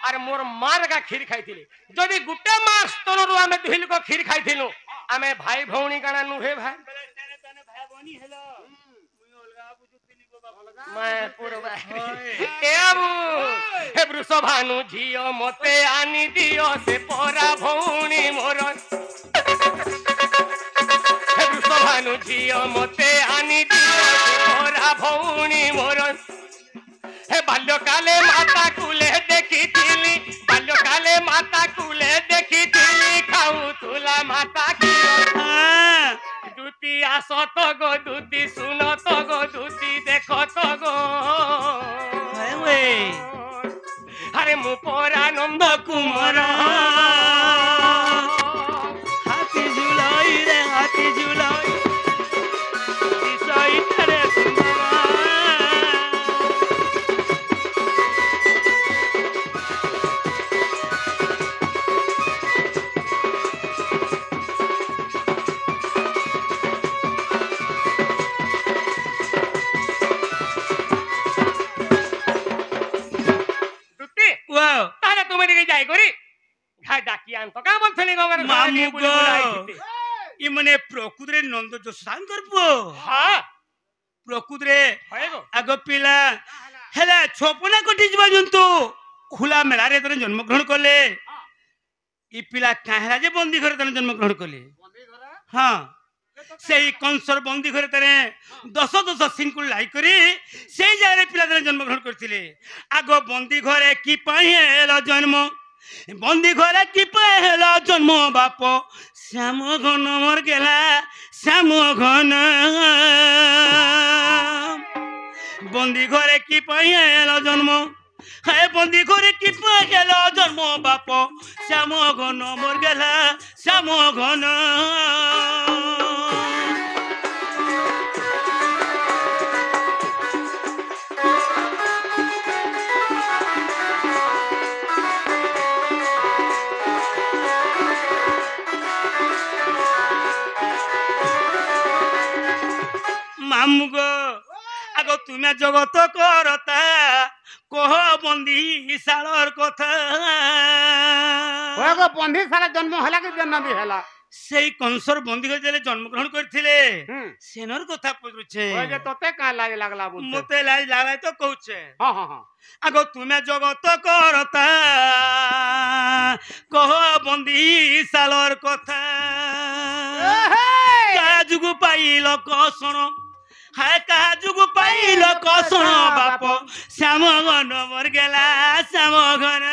अरे मोर मार का खीर खाई जदि गुटे मास तोरु आमे दुहिल को खीर खाई आमे भाई भौणी काना नुहे भाई मैं पुरवा ए बाबू हे वृषभानु झियो मते आनी दियो से परा भौणी मोर हे वृषभानु झियो मते आनी दियो से परा भौणी मोर हे बाल्यकाले माता कुले देखी थिली बाल्यकाले माता कुले देखी थिली खाऊ तुला माता की दूती आसो तो गो दूती सुनो तो गो दूती देखो तो गो अरे मुपोरा नंद कुमार हाथी झुलाई रे हाथी झुलाई इमने प्रकृतरे नंद जोशांकर पुओ हां प्रकृतरे आग पिला हेला छोपना कोठी जबा जंतु खुला मेला रे तने जन्म ग्रहण करले ई पिला काहेला जे बंदी घरे तने जन्म ग्रहण करले हां सेही कंसर बंदी घरे तने 10 सिंकुल लाई करी सेही जारे पिला तने जन्म ग्रहण करथिले आगो बंदी घरे की पाहेला जन्म बंदी घरे की पहला जन्म बाप श्याम घन मर गेला श्याम घन बंदी घरे की पहला जन्म है बंदी घरे की पहला जन्म बाप श्याम घन मर गेला श्याम घन मामुगो आगो तुम्हें जगत करता कह बंदी सालर कथा होगो बंदी साला जन्म हला कि जन्म भी हला सेई कंसर बंदी कर जेले जन्म ग्रहण करथिले सेनर कथा पछुछे ओए जे तोते का लाज लागला बुझे मते लाज लागला तो कहूछे हां हां हां आगो तुम्हें जगत करता कह बंदी सालर कथा काजुगु पाइल कसण हाय काजुगु पाइल कसण बाप श्याम घन मर गेला श्याम घन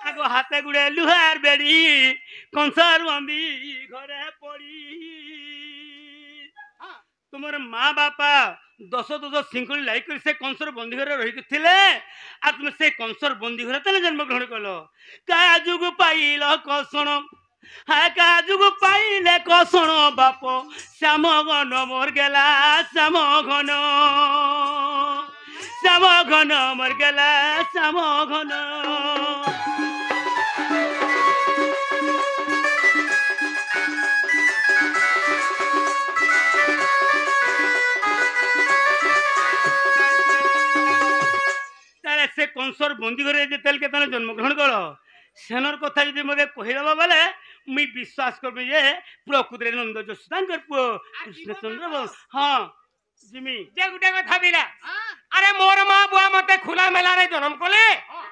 आगो हाथे गुड़े लुहार बेड़ी कंसर बंदी घरे पड़ी तुमर माँ बापा 10 सिंकुल लाई कर से कंसर बंदी घरे रही थिले आ तुम से कंसर बंदी घरे तने जन्म ग्रहण कलो काजुग पाइल कसण हा काजुग पाइले कसण बाप श्याम घन मर गेला श्याम घन मर गेला श्याम घन से कंसर बंदी घरे जेतेल के तने जन्म ग्रहण करो सेनर कथा जदि मते कहिरबा बेले मुई विश्वास करबे जे प्रकृतरे नंद जोशांकर पुओ कृष्णचंद्र हां जिमी जे गुटे कथा बिला अरे मोर मां बुआ मते खुला मेला रे जन्म कोले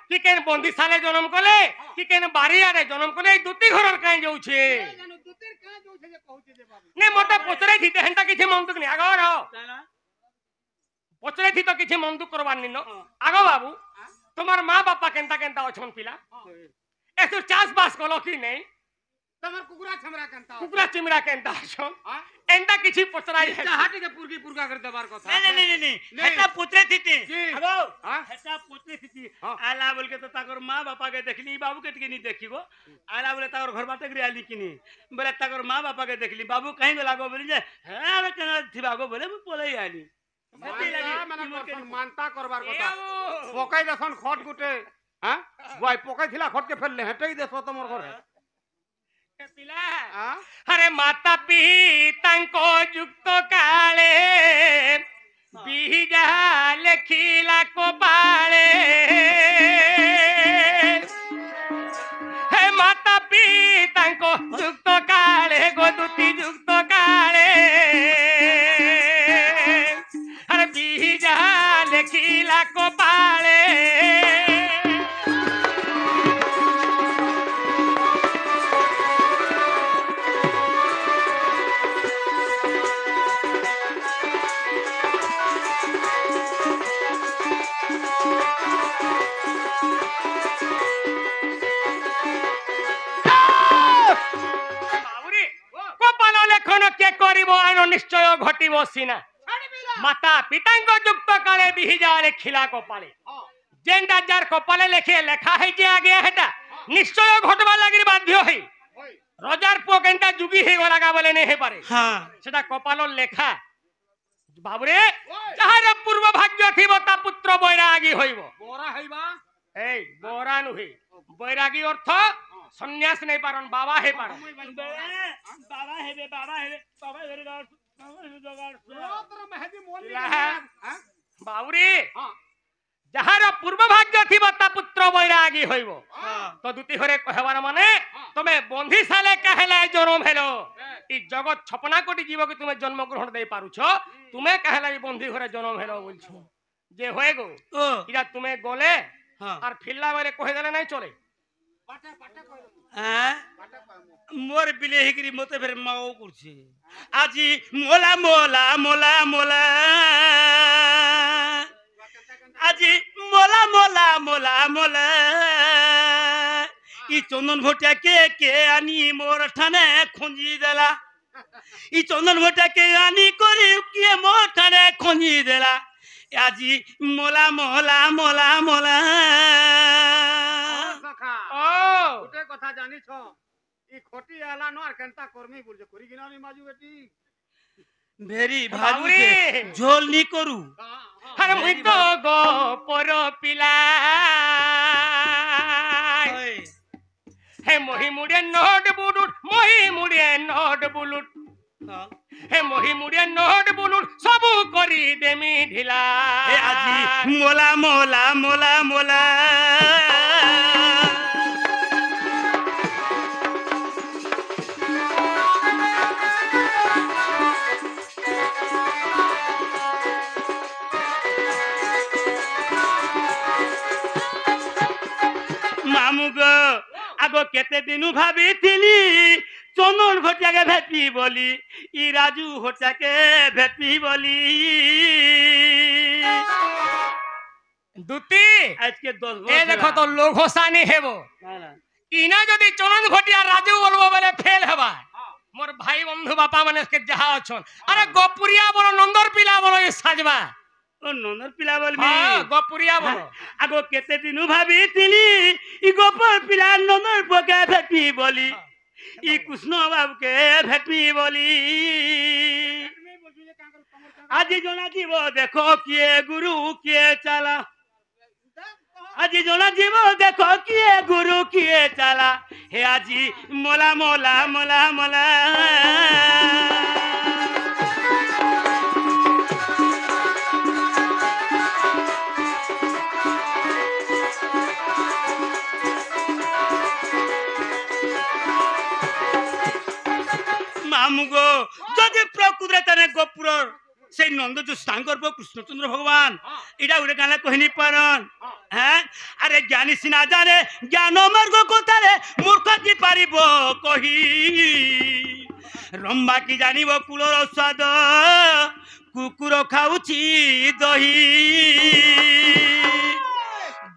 कि केन बंदी साले जन्म कोले कि केन बारिया रे जन्म कोले दुती घर काई जाउ छे दुतीर का जाउ छे जे कहू छे जे बाबू ने मते पचरे थी हेंता किछि मंतुक नि आगो रहो पचरे थी तो किछि मंतुक करबार निनो आगो बाबू तुम्हार माँ बापा केंता केंता अछन पिला एसु चास बास कलो कि नहीं तमर कुकुरा छमरा केंता कुकुरा चिमरा केंता अछन एंता किछि पचराई है हाटी के पुरगी पुरगा कर देबार कथा नहीं हेता पुत्रे थीती आगो हां हेता पुत्रे थीती आला बोल के तो ताकर माँ बापा के देखली बाबू के टिके नहीं देखिबो आला बोले ताकर घर बाटे गिर आली किनी बोले ताकर माँ बापा के देखली बाबू कहीं गला गो बोली जे हां केना थिबागो बोले मु पोलाई आली मानता करबार कथा पकाई दसन खट गुटे হ্যাঁ ভাই পকাই ছিলা খটকে ফেললে হেঁটেই দেশ তোমার ঘরে ଏ ପିଲା হ্যাঁ আরে মাতা পিতাଙ୍କ ଯୁକ୍ତ କାଳେ ବିହିଜା ଲେଖିଲା କପାଳେ হে মাতা পিতাଙ୍କ ଯୁକ୍ତ କାଳେ ଗୋଦୁତି ଯୁକ୍ତ କାଳେ আরে বিহিজা লেখিলা কপালে বাবুরে কপাল লেখন কে করিব আইন নিশ্চয় ঘটিব সিনা মাতা পিতাঙ্গ যুক্ত কালে বিহিজা লেখিলা কপালে যেনটা যার কপালে লেখে লেখা হয়েছে আগে হেটা নিশ্চয় ঘটবা লাগি বাধ্য হই রজার পুଅ কেনটা যুগি হয়ে গলা বলে নেই পারে হ্যাঁ সেটা কপালর লেখা বাবুরে যাহার পূর্ব ভাগ্য থিব তা পুত্র বৈরাগী হইব বড়া হইবা এই বরা নুহে বৈরাগী অর্থ সন্ন্যাস নেই পারন বাবা হে পারন বাবা হেবে বাবা হেবে বাবা হেবে তোর মেহেদি মোল ইলা। হ্যাঁ বাবুরে হ্যাঁ যাহার পূর্ব ভাগ্য থিব তা পুত্র বৈরাগী হইব হ্যাঁ তো দুটি ঘরে কহবার মানে তুমি বন্ধি সালে কাহেলা জন্ম হেলো এই জগৎ 56 কোটি জীবকে তুমি জন্মগ্রহণ দেই পারুছ তুমি কাহেলা এই বন্ধি ঘরে জন্ম হেলো বলছো যে হয়ে গো ও ইরা তুমি গলে হ্যাঁ আর ফিল্লা বলে কহে দিলে নাই চলে পাটা পাটা কই হ্যাঁ পাটা কই মোর বিলে হিকরি মতে ফের মাও করছে আজি মোলা মোলা মোলা মোলা আজি মোলা মোলা মোলা মোলা ই চন্দন ভটিয়া কে আনি মোর ঠানে খঞ্জি দেলা ই চন্দন ভটিয়া কে আনি করি কে মোর ঠানে খঞ্জি দেলা আজি মোলা মোলা মোলা মোলা সখা ও গোটে কথা জানিছ ই খটি আলা ন আর কেনতা কর্মী বলছে করি কিনা আমি মাজু বেটি ভেরি বাবুরে। ভাবুরে ঝোল নি করু আরে মুই তো গো পর পিলা ওই, হে মহি মুড়ে নট বুলুট মহি মুড়ে নট বুলুট হ্যাঁ। হে মহি মুড়ে নট বুলুট সবু করি দেমি ঢিলা এ আজি মোলা মোলা মোলা মোলা মামু গো আগো কেতে দিনু ভাবিছিলি চন্দন ঘটিয়াকে ভেটবি বলি ই রাজু ঘটিয়াকে ভেটবি বলি দুটি আজকে 10 এ দেখো তো লোক হোসানি হেব ইনা যদি চনন ঘটিয়া রাজু বলবো বলে ফেল হবা মোর ভাই বন্ধু বাপা মানে যাহা অছন আরে গপুরিয়া বড় নন্দর পিলা বড় সাজবা ও নন্দর পিলা বলবি হ্যাঁ গপুরিয়া বড় আগো কেতে দিনু ভাবিছিলি ই গোপর পিলা নন্দর পোকে ভেটবি বলি ই কৃষ্ণ বাবুকে ভেটবি বলি আজি জনা জীব দেখো কিয়ে গুরু কিয়ে চালা আজি জনা জীব দেখো কিয়ে গুরু কিয়ে চালা হে আজি মোলা মোলা মোলা মোলা মামু গো যদি প্রকৃতিরে তানে গোপুরর সেই নন্দ যে সাঙ্গর কৃষ্ণচন্দ্র ভগবান এটা উড়ে গানে কহিনি পারন হ্যাঁ আরে জ্ঞানী সিনা জানে জ্ঞান মার্গ কোথারে মূর্খ কি পারিব কহি রম্বা কি জানিব কুলর স্বাদ কুকুর খাউছি দহি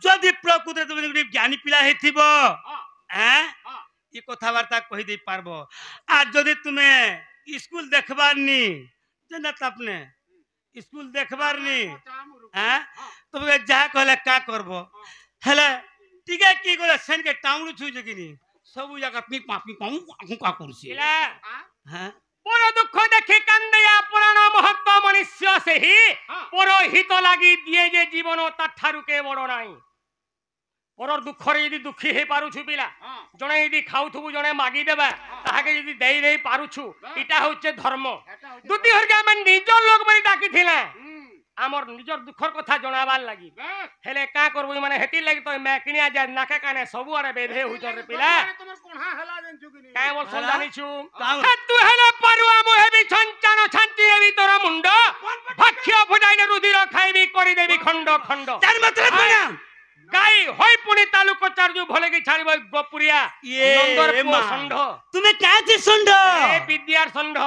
যদি প্রকৃতিরে তুমি গোটে জ্ঞানী পিলা হইথিব হ্যাঁ ই কথাবার্তা কহি দেই পারব আর যদি তুমি স্কুল দেখবার নি যেটা আপনি স্কুল দেখবার নি হ্যাঁ তুমি যা কহলে কা করব হেলে ঠিক কি করে সেনকে টাউন ছুঁইছে কিনি সবু জায়গা পি পাপি পাউ কা করছি ইলা হ্যাঁ পর দুঃখ দেখি কান্দেয়া পুরাণ মহত্ব মনুষ্য সেহি পর হিত লাগি দিয়ে যে জীবন তার ঠারুকে বড় নাই পরর দুঃখরে যদি দুঃখী হয়ে পারুছু পিলা হ্যাঁ জনে যদি খাউথুবু জনে মাগি দেবা তাহাকে যদি দেই দেই পারুছু এটা হচ্ছে ধর্ম এটা হচ্ছে দুটি হরকে আমি নিজর লোক বলি ডাকিছিলা হুম আমার নিজর দুঃখর কথা জনাবার লাগি বেশ হেলে কা করবো মানে হেতি লাগি তো মে কিনিয়া যায় নাকে কানে সবু আরে বেধে হইতর রে পিলা তোমার কোণা হেলা দেন চুকিনি কাই বল সব হেলা? জানিছু কাম? হে তু হেলে পারুয়া মু হেবি ছঞ্চান ছাঞ্চি হেবি তোর মুন্ড ভক্ষ্য ফুটাইনে রুধির খাইবি করি দেবি খণ্ড খণ্ড তার মতলব কোনা গাই হই পুনি তালুক চার্জু ভলে কি ছাড়িব গোপুরিয়া ইয়ে নন্দর পুଅ মা। ষণ্ଢ তুমি কাছে ষণ্ঢ এ বিদ্যার ষণ্ଢ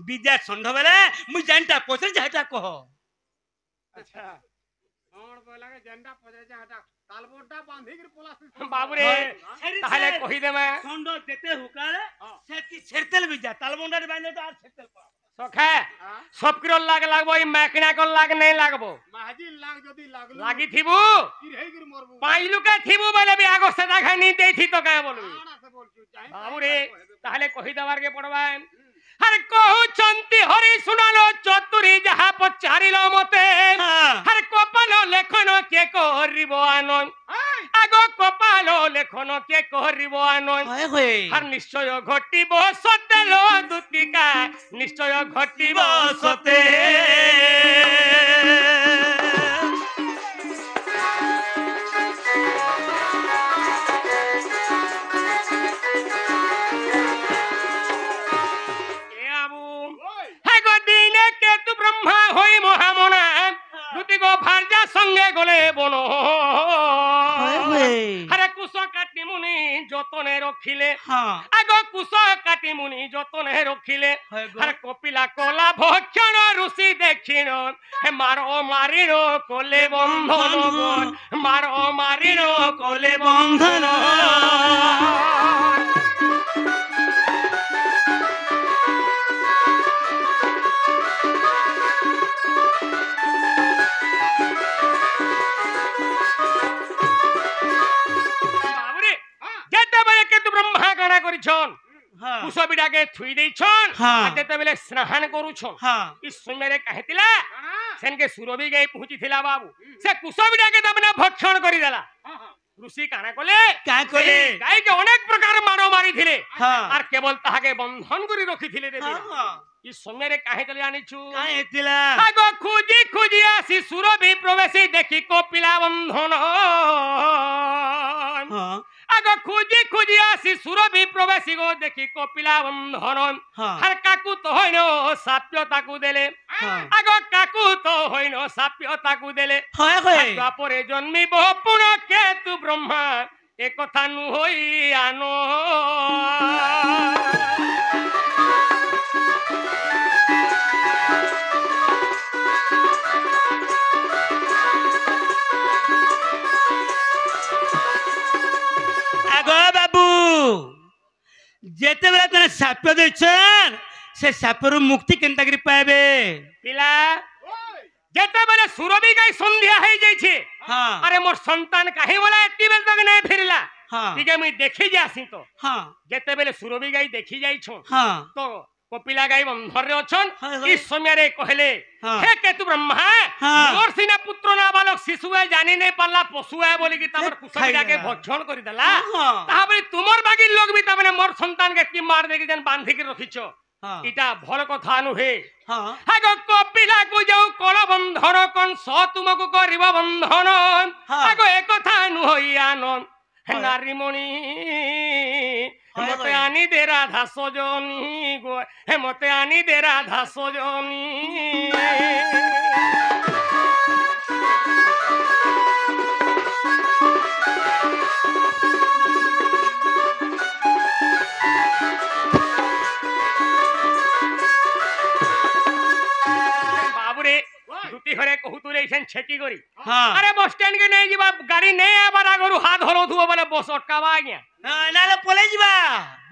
বিদ্যা ষণ্ঢ বেলে মুই জানতা পছন্দ যাটা কহ আচ্ছা আমার বই লাগে জেন্ডা পজে যা হাটা তালবোটা বাঁধিকি পলাস বাবুরে তাহলে কহি দেমে ষণ্ঢ যেতে হুকালে সেটি ছেড়তেল বিদ্যা তালবন্ডার বাইলে তো আর ছেড়তেল পাও সখা সবকির লাগ লাগবো এই মেকিনা কর লাগ নাই লাগবো মাহাজি লাগ যদি লাগলো লাগি থিবু কি হেগির মরবু পাইলুকে থিবু বলে বি আগস্তে দেখা নি দেইথি তো কায় বলবি আনা সে বলছু চাই বাবুরে তাহলে কহি দেবার কে পড়বা আরে কহুচন্তি হরি শুনালো চতুরি যাহা পচারিল মতে আরে কপাল লেখন কে করিব আনন আগ কপাল লেখন কে করিব আনন হয় হয় আর নিশ্চয় ঘটিব সতে লো দুতিকা নিশ্চয় ঘটিব সতে এ আবু হ্যাঁ গো দিনে কেতু ব্রহ্মা হই মহামনা দুটি গো ভার্যা সঙ্গে গলে বন আরে কুশ কাটি মুনি যতনে রখিলে হ্যাঁ আগ কুশ কাটি মুনি যতনে রখিলে হয় গো। আরে কপিলা কলা ভক্ষণ ঋষি দেখিন হে মার মারির কোলে বন্ধন গণ মার মারির কোলে বন্ধন বাবুরে যেতেবেলে কিন্তু ব্রহ্মা গানা করিছন হ্যাঁ কুশবিটাকে থুই দেইছন হ্যাঁ। আর যেতেবেলে স্নান করুছন হ্যাঁ ই সুমেরে কাহিতিলা সেনকে সুরবি গাই পৌঁছিছিলা বাবু সে কুশবিটাকে তামনে ভক্ষণ করি দেলা ঋষি কানা কলে কাঁ কলে? এই গাইকে অনেক প্রকার মার মারিছিলে হ্যাঁ আর কেবল তাহাকে বন্ধন করে রখিছিলে দেবী হ্যাঁ ই সুমেরে কাহিতলে আনিছু কাই হেতিলা আগ খুঁজি খুঁজি আসি সুরভি প্রবেশী দেখি কপিলা বন্ধন হ্যাঁ আগ খুঁজি খুঁজি আসি সুরভি প্রবেশী গো দেখি কপিলা বন্ধন হ্যাঁ আর কাকু তো হইন সাপ্য তাকু দেলে হ্যাঁ আগ কাকু তো হইন সাপ্য তাকু দেলে হয় হয় দ্বাপরে জন্মিব পুর কেতু ব্রহ্মা এ কথা নু হই আনো আগ বাবু যেতেবেলে তারা সাপ্য দিচ্ছেন সে সাপ্যর মুক্তি কেনতা করে পাইবে পিলা যেতেবেলে সুরভি গাই সন্ধ্যা হয়ে যাইছে হ্যাঁ আরে মোর সন্তান কাহি বলে এতি বেল তক নাই ফেরিলা হ্যাঁ ঠিক মুই দেখি যাসি তো হ্যাঁ যেতেবেলে সুরভি গাই দেখি যাইছ হ্যাঁ তো কপিলা গাই বন্ধরে অছন হয়, ই হয়। সমୟରେ কহিলে হ্যাঁ। হে কেতু ব্রহ্মা হ্যাঁ। মোর সিনা পুত্র না বালক শিশুয়ে জানি নাই পারলা পশুয়ে বলি কি তামর খাই কুশবিটাকে দেলা। ভক্ষণ কৰি দেলা হ্যাঁ। তাহলে তোমার বাগির লোক বি তামনে মোর সন্তানকে কি মার দেখি যেন বাঁধিকি রখিছ হ্যাঁ এটা ভাল কথা নুহে হ্যাঁ আগ কপিলাকু যাও কল বন্ধন কন স তুমকু করিব বন্ধন হ্যাঁ। আগ এ কথা নুহই আনন্দ হয়। নারীমণি হয়, মতে হয়। আনি দে রাধা সজনী গো হে মতে আনি দে রাধা সজনী বাবুরে দুটি ঘরে কহুতুলে এসেন ছেকি করি হ্যাঁ আরে বস স্ট্যান্ড কে নেই যাবা গাড়ি নেই আবার আগরু হাত হলো ধুব বলে বস অটকাবা আজ্ঞা নালে পলে যাবা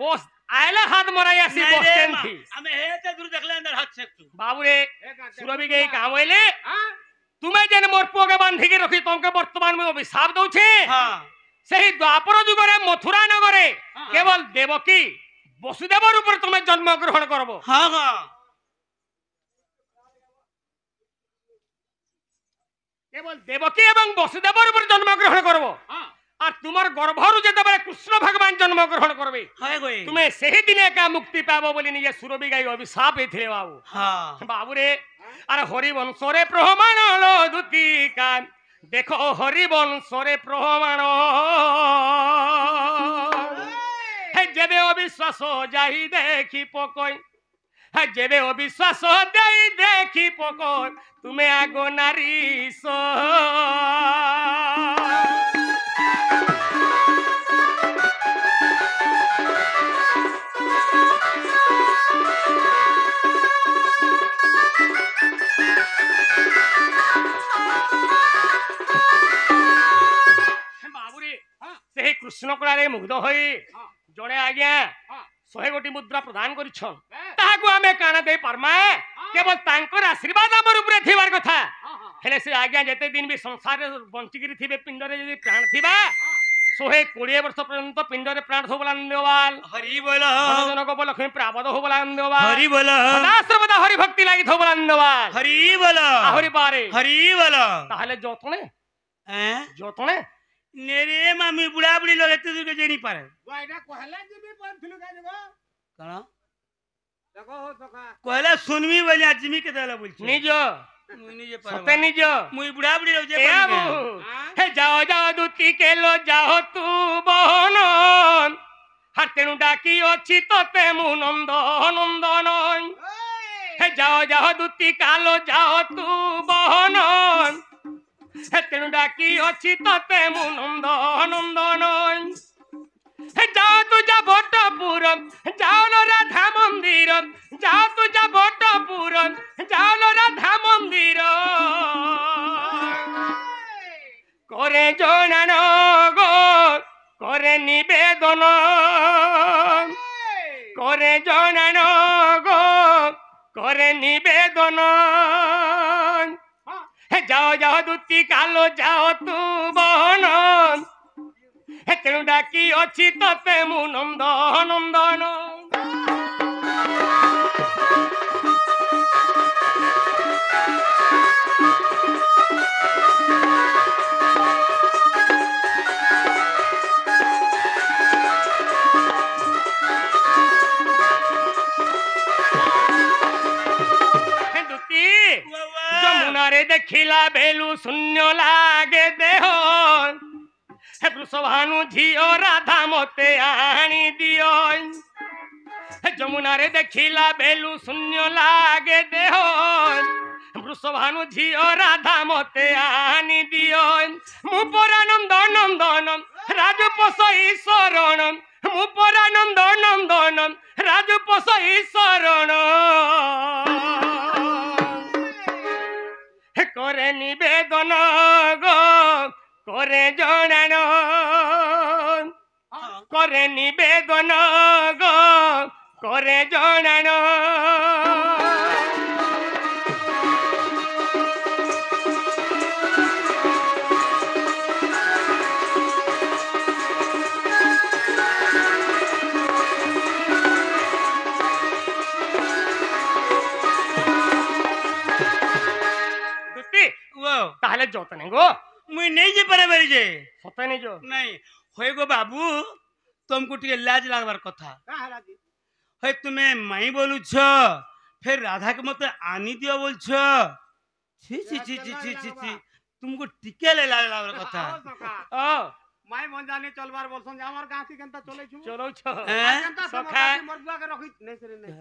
বস আইলে হাত মরাই আসি নাই বস রে স্ট্যান্ড মা, থি আমি হেতে দূর দেখলে আন্দার হাত সেকতু বাবুরে সুরভি গে কাম হইলে তুমি যেন মোর পুকে বাঁধিকি রখি তোমাকে বর্তমান মে অভিশাপ দউছে হ্যাঁ সেই দ্বাপর যুগরে মথুরা নগরে কেবল দেবকী বসুদেবর উপরে তুমি জন্মগ্রহণ করব হ্যাঁ হ্যাঁ কেবল দেবকী এবং বসুদেবর উপরে জন্মগ্রহণ করব আর তোমার গর্ভরু যেতবে কৃষ্ণ ভগবান জন্মগ্রহণ করবে হয় গো তুমি সেই দিনে একা মুক্তি পাব বলে নিজে সুরবি গাই অভিশাপ হয়েছিলে বাবু হ্যাঁ বাবুরে আর হরিবংশরে প্রমাণ হলো দুতিকা দেখো হরিবংশরে প্রমাণ হে যেবে অবিশ্বাস যাই দেখি পকই হে যেবে অবিশ্বাস দেই দেখি পকই তুমি আগো নারী সেই কৃষ্ণ কলারে মুগ্ধ হয়ে জনে আজ্ঞা 100 গোটি মুদ্রা প্রদান করিছন তাহাকু আমি কানা দেই পারমা কেবল তাঙ্কর আশীর্বাদ আমার উপরে থিবার কথা হেলে সে আজ্ঞা যেতে দিন বি সংসারে বঞ্চিকিরি থিবে পিণ্ডরে যদি প্রাণ থিবা 120 ବର୍ଷ পর্যন্ত পিণ্ডরে প্রাণ থবলান দেওয়াল হরি বল জনক লক্ষ্মী প্রাবদ হবলান দেওয়াল হরি বল সদা সর্বদা হরি ভক্তি লাগি থবলান দেওয়াল হরি বল আহরি পারে হরি বল তাহলে যতনে হ্যাঁ যতনে নেরে মামি বুড়া বুড়ি লগে তুই কে জেনি পারে এটা কহলে জিবি পড়ছিলু কে দেব কোন দেখো হো সখা কইলা শুনবি বলি আজমি কে দেলা বলছি নিজ মুই নিজে পারে সতে নিজ মুই বুড়া বুড়ি লগে যে এ পারি বাবু, হে যাও যাও দুতি কেলো যাও তু বহন হার তেণু ডাকি অছি ততে মু নন্দ নন্দন হে যাও যাও দুতি কালো যাও তু বহন হে তেণু ডাকি অছি ততে মু নন্দ নন্দন হে যাও তু যা বটপুর যাও লো রাধা মন্দির যাও তু যা বটপুর যাও লো রাধা মন্দির করে জনান গো করে নিবেদন করে জনান গো করে নিবেদন হে যাও যাও দুতি কালো যাও তু বহন হে তেণু ডাকি অছি ততে মু নন্দ নন্দন হে দুতি যমুনারে দেখিলা বেলু শূন্য লাগে দেহ হে বৃষভানু ঝিও রাধা মতে আনি দিও হে যমুনারে দেখিলা বেলু শূন্য লাগে দেহ বৃষভানু ঝিও রাধা মতে আনি দিও মু পরানন্দ নন্দন রাজপোষ ঈশ্বরণ মু পরানন্দ নন্দন রাজপোষ ঈশ্বরণ করে নিবেদন গো করে জনান করে নিবেদন গো করে জনান তাহলে যতনে গো মুই নেই যে পারে বাড়ি যে সতে নিজ নাই হয়ে গো বাবু तुमको टिके लाज लागबार कथा কাহলা জি है तुम्हें माई बोलुछ फिर राधा के मत आनी दियो बोलछ छी छी छी छी छी छी छी तुमको टिके ले लाज लागबार कथा আও সখা ও মাই মন জানি চলবার বলছন যে আমার গাঁথি কেনতা চলেছু চলো ছ হ্যাঁ কেনতা সখা মোর বুয়াকে রখি নেই সরে নেই